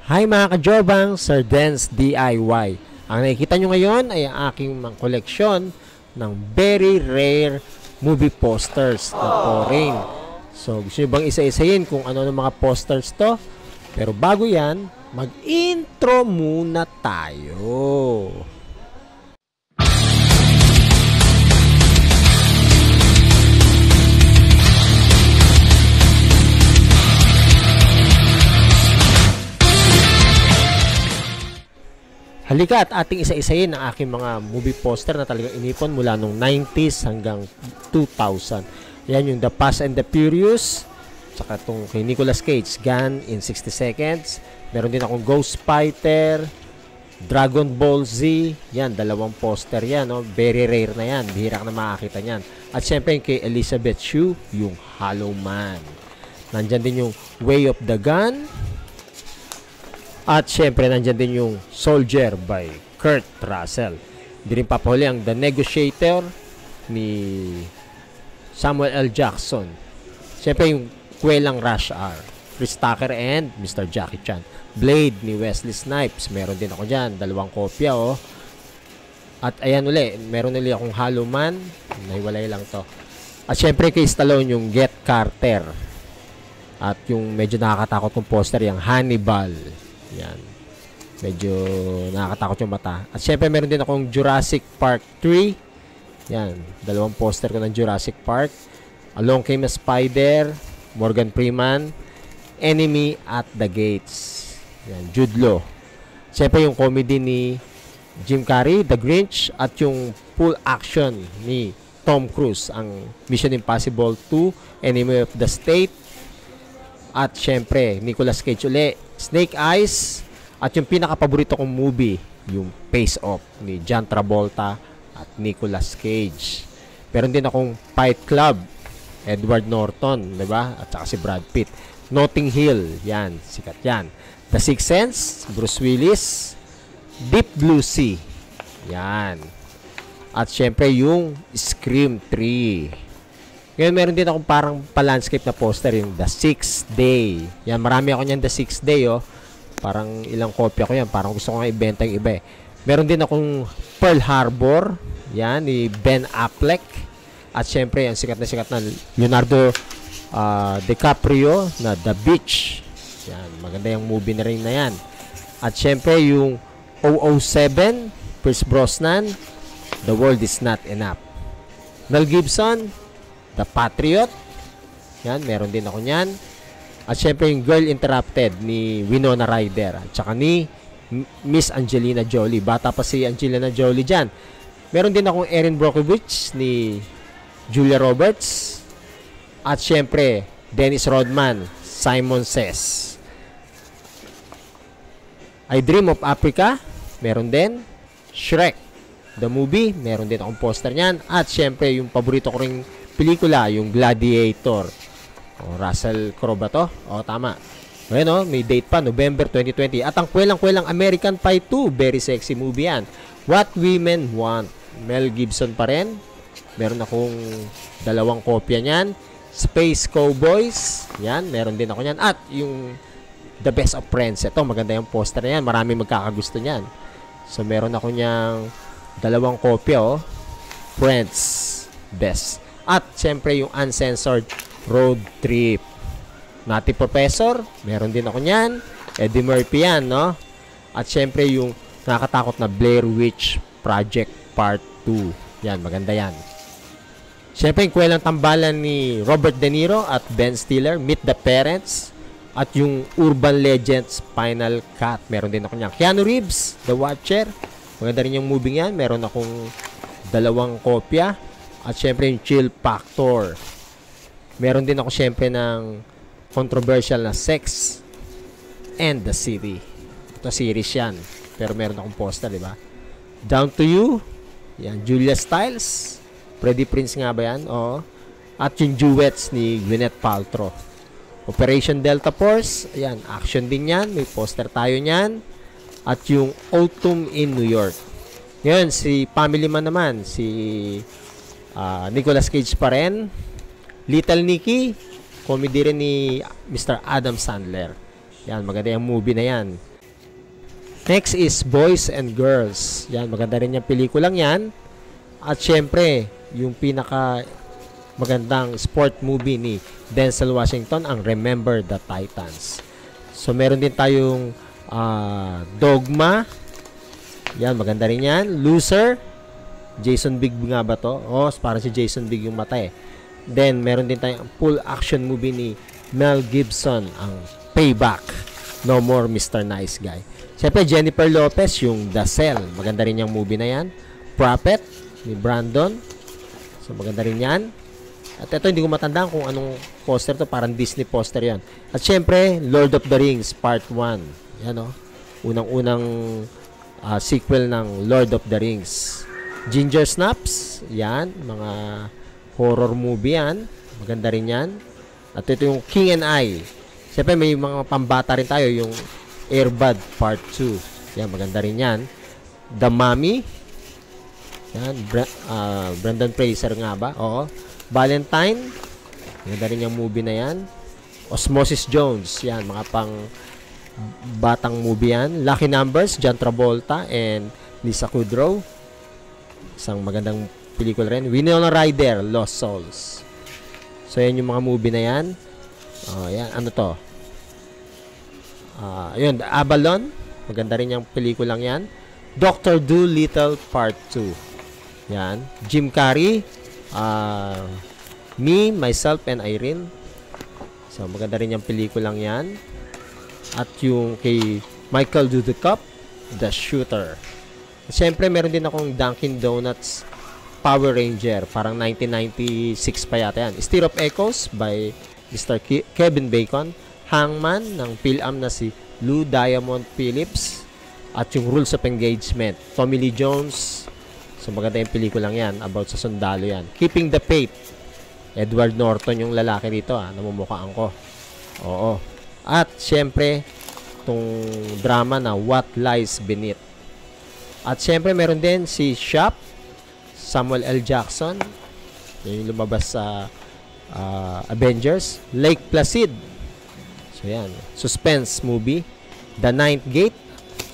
Hi mga kajobang, Sir Dance DIY. Ang nakikita nyo ngayon ay ang aking mga koleksyon ng very rare movie posters na foreign. So gusto nyo bang isa-isayin kung ano ng mga posters to? Pero bago yan, mag-intro muna tayo. Halika at ating isa-isayin ang aking mga movie poster na talagang inipon mula nung 90s hanggang 2000. Yan yung The Fast and the Furious, saka itong kay Nicolas Cage, Gone in 60 Seconds. Meron din akong Ghost Fighter, Dragon Ball Z. Yan, dalawang poster yan. No? Very rare na yan. Bihira ka na makakita yan. At syempre yung kay Elizabeth Shue, yung Hollow Man. Nandyan din yung Way of the Gun. At syempre, nandyan din yung Soldier by Kurt Russell. Hindi rin papahuli ang The Negotiator ni Samuel L. Jackson. Syempre, yung Kwelang Rush Hour, Chris Tucker and Mr. Jackie Chan. Blade ni Wesley Snipes. Meron din ako dyan. Dalawang kopya, oh. At ayan uli, meron uli akong Hollow Man. Nahiwalay lang to. At syempre, kay Stallone yung Get Carter. At yung medyo nakakatakot kong poster, yung Hannibal. Yan. Medyo nakakatakot yung mata. At syempre meron din akong Jurassic Park 3. Yan. Dalawang poster ko ng Jurassic Park. Along Came a Spider, Morgan Freeman, Enemy at the Gates. Yan. Jude Law. Syempre yung comedy ni Jim Carrey, The Grinch, at yung full action ni Tom Cruise, ang Mission Impossible 2, Enemy of the State. At syempre, Nicolas Cage uli, Snake Eyes, at yung pinaka-paborito kong movie, yung Face Off ni John Travolta at Nicolas Cage. Meron din akong Fight Club, Edward Norton, 'di ba? At saka si Brad Pitt. Notting Hill, yan, sikat yan. The Sixth Sense, Bruce Willis. Deep Blue Sea, yan. At syempre yung Scream 3. Ngayon, meron din akong parang pa-landscape na poster, yung The Sixth Day. Yan, marami ako niyan The Sixth Day, oh. Parang ilang kopya ko yan. Parang gusto ko nga ibenta yung iba, eh. Meron din akong Pearl Harbor. Yan, ni Ben Affleck. At syempre, ang sikat na Leonardo DiCaprio na The Beach. Yan, maganda yung movie na rin na yan. At syempre, yung 007, Pierce Brosnan, The World Is Not Enough. Mel Gibson, The Patriot. Yan, meron din ako niyan. At syempre yung Girl Interrupted ni Winona Ryder. At saka ni Miss Angelina Jolie. Bata pa si Angelina Jolie dyan. Meron din akong Erin Brockovich ni Julia Roberts. At syempre, Dennis Rodman, Simon Says. I Dream of Africa. Meron din. Shrek, the movie. Meron din akong poster niyan. At syempre, yung paborito ko ring pelikula, yung Gladiator. O, Russell Crowe ba to? O, tama. Ngayon, o, may date pa, November 2020. At ang kwelang-kwelang American Pie 2, very sexy movie yan. What Women Want, Mel Gibson pa rin. Meron akong dalawang kopya niyan. Space Cowboys, yan, meron din ako niyan. At yung The Best of Friends, ito, maganda yung poster na yan. Marami magkakagusto niyan. So, meron ako niyang dalawang kopya, o. Friends, Best. At syempre yung Uncensored Road Trip. Nutty Professor, meron din ako niyan. Eddie Murphy yan, no? At syempre yung nakakatakot na Blair Witch Project Part 2. Yan, maganda yan. Syempre yung kwelang tambalan ni Robert De Niro at Ben Stiller, Meet the Parents. At yung Urban Legends Final Cut, meron din ako niyan. Keanu Reeves, The Watcher. Maganda rin yung movie yan. Meron akong dalawang kopya. At syempre yung Chill Factor. Meron din ako syempre ng controversial na Sex and the City. Ito series yan. Pero meron akong poster, di ba? Down to You. Yan, Julia Stiles. Freddie Prinze nga ba yan? Oo. At yung duets ni Gwyneth Paltrow. Operation Delta Force. Ayan, action din yan. May poster tayo niyan. At yung Autumn in New York. Ngayon, si Family Man naman. Si Nicolas Cage pa rin. Little Nicky, comedy rin ni Mr. Adam Sandler. Yan, maganda yung movie na yan. Next is Boys and Girls. Yan, maganda rin yung pelikulang yan. At syempre, yung pinaka magandang sport movie ni Denzel Washington, ang Remember the Titans. So, meron din tayong Dogma. Yan, maganda rin yan. Loser. Jason Bigg nga ba to? Oh, parang si Jason Bigg yung mata eh. Then, meron din tayong full action movie ni Mel Gibson, ang Payback. No More Mr. Nice Guy. Siyempre, Jennifer Lopez, yung The Cell. Maganda rin yung movie na yan. Prophet, ni Brandon. So, maganda rin yan. At ito, hindi ko matandaan kung anong poster to. Parang Disney poster yan. At siyempre, Lord of the Rings, Part 1. Yan, o. Unang-unang sequel ng Lord of the Rings. Ginger Snaps, yan. Mga horror movie yan. Maganda rin yan. At ito yung King and I. Siyempre, may mga pambata rin tayo. Yung Airbud Part 2. Yan, maganda rin yan. The Mummy. Yan, Brendan Fraser nga ba? Oo. Valentine. Maganda rin yung movie na yan. Osmosis Jones. Yan, mga pang batang movie yan. Lucky Numbers, John Travolta and Lisa Kudrow. Isang magandang pelikula rin. Winona Ryder, Lost Souls. So, yan yung mga movie na yan. Oh, yan. Ano to? Ayun, The Avalon. Maganda rin yung pelikulang yan. Dr. Dolittle Part 2. Yan. Jim Carrey. Me, Myself, and Irene. So, maganda rin yung pelikulang yan. At yung kay Michael Dudikoff, The Shooter. Siyempre, meron din akong Dunkin' Donuts Power Ranger. Parang 1996 pa yata yan. Stir of Echoes by Mr. Kevin Bacon. Hangman ng PhilAm na si Lou Diamond Phillips. At yung Rules of Engagement, Tommy Lee Jones. So maganda yung pelikulang yan, about sa sundalo yan. Keeping the Faith, Edward Norton yung lalaki dito, namumukhaan ko. Oo. At syempre, itong drama na What Lies Beneath. At syempre meron din si Shop, Samuel L. Jackson, yung lumabas sa Avengers. Lake Placid. So yan, suspense movie. The Ninth Gate.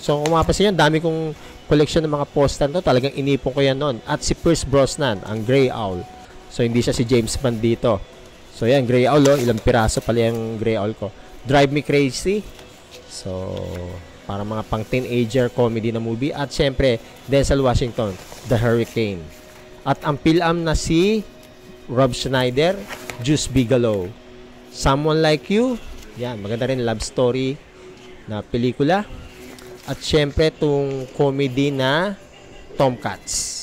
So kung mapasin yun, dami kong collection ng mga poster to. Talagang inipon ko yan noon. At si Pierce Brosnan, ang Grey Owl. So hindi siya si James Bond dito. So yan, Grey Owl, oh. Ilang piraso pala yung Grey Owl ko. Drive Me Crazy. So parang mga pang teenager comedy na movie. At syempre, Denzel Washington, The Hurricane. At ang PhilAm na si Rob Schneider, Juice Bigelow. Someone Like You. Yan, maganda rin love story na pelikula. At syempre, itong comedy na Tomcats.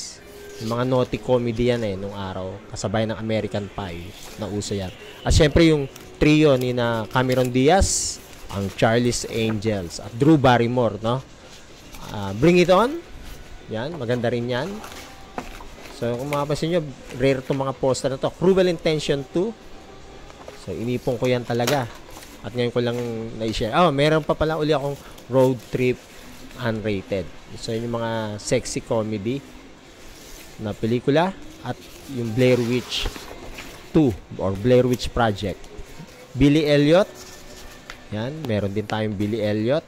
Yung mga naughty comedy yan nung araw. Kasabay ng American Pie na uso yan. At syempre, yung trio ni na Cameron Diaz, ang Charlie's Angels, at Drew Barrymore, no? Bring It On. Yan, maganda rin yan. So, kung makapasin nyo, rare itong mga poster na to. Cruel Intention 2. So, inipon ko yan talaga. At ngayon ko lang na-share. Meron pa pala uli akong Road Trip Unrated. So, yun yung mga sexy comedy na pelikula. At yung Blair Witch 2 or Blair Witch Project. Billy Elliot. Yan, meron din tayong Billy Elliot.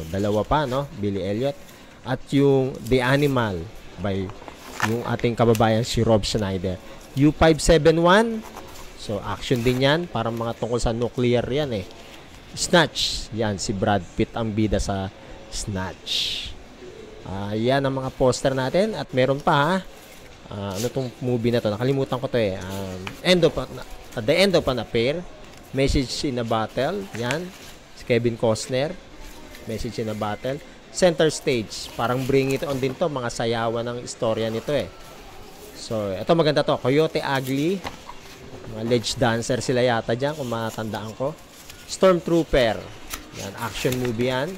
Dalawa pa, no? Billy Elliot. At yung The Animal by yung ating kababayan si Rob Schneider. U571. So, action din yan. Parang mga tungkol sa nuclear yan eh. Snatch. Yan, si Brad Pitt ang bida sa Snatch. Yan ang mga poster natin. At meron pa ha. Ano tong movie na to? Nakalimutan ko to eh. At the End of an Affair. Message in a Battle. Yan. Si Kevin Costner. Message in a Battle. Center Stage. Parang Bring It On din to. Mga sayawan ng istorya nito eh. So, ito maganda to. Coyote Ugly. Mga ledge dancer sila yata dyan, kung matandaan ko. Stormtrooper. Yan, action movie yan.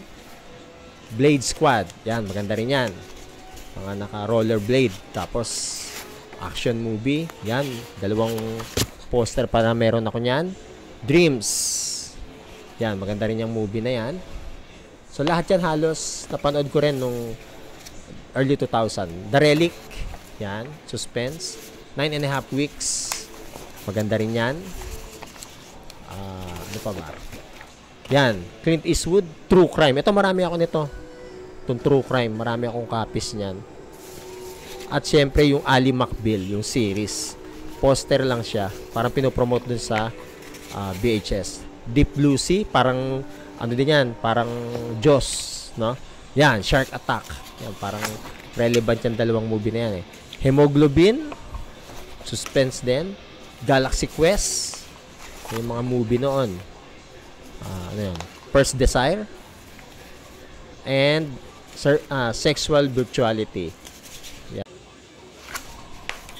Blade Squad. Yan, maganda rin yan. Mga naka-rollerblade. Tapos, action movie. Yan, dalawang poster pa na meron ako nyan. Dreams. Yan, maganda rin yung movie na yan. So, lahat yan halos napanood ko rin nung early 2000. The Relic. Yan, suspense. 9.5 Weeks. Maganda rin yan. Ano pa ba? Yan. Clint Eastwood, True Crime. Ito marami ako nito. Itong True Crime, marami akong copies niyan. At syempre yung Ali McBeal, yung series. Poster lang siya. Parang pinopromote dun sa VHS. Deep Blue Sea, parang ano din yan, parang Jaws, no? Yan, Shark Attack. Yan, parang relevant yung dalawang movie na yan eh. Hemoglobin, suspense din. Galaxy Quest, yung mga movie noon. Ano yun? First Desire. And Sexual Virtuality. Yan.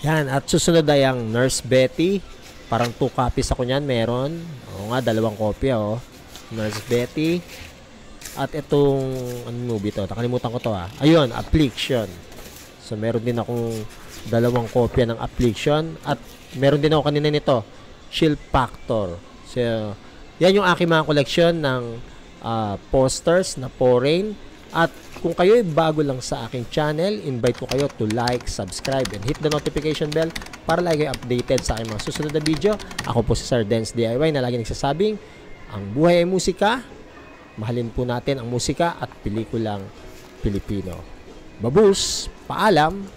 Yan, at susunod ay ang Nurse Betty. Parang 2 copies ako niyan, meron. Oo nga, 2 kopya, oh. Nurse Betty. At itong, anong movie to? Nakalimutan ko to, Ayun, Affliction. So, meron din akong 2 kopya ng Affliction. At meron din ako kanina nito, Shield Factor. So, yan yung aking mga koleksyon ng posters na foreign. At kung kayo ay bago lang sa aking channel, invite ko kayo to like, subscribe, and hit the notification bell para lagi updated sa aking mga susunod na video. Ako po si Sir Dance DIY na lagi nagsasabing, ang buhay ay musika, mahalin po natin ang musika at pelikulang Pilipino. Babus, paalam!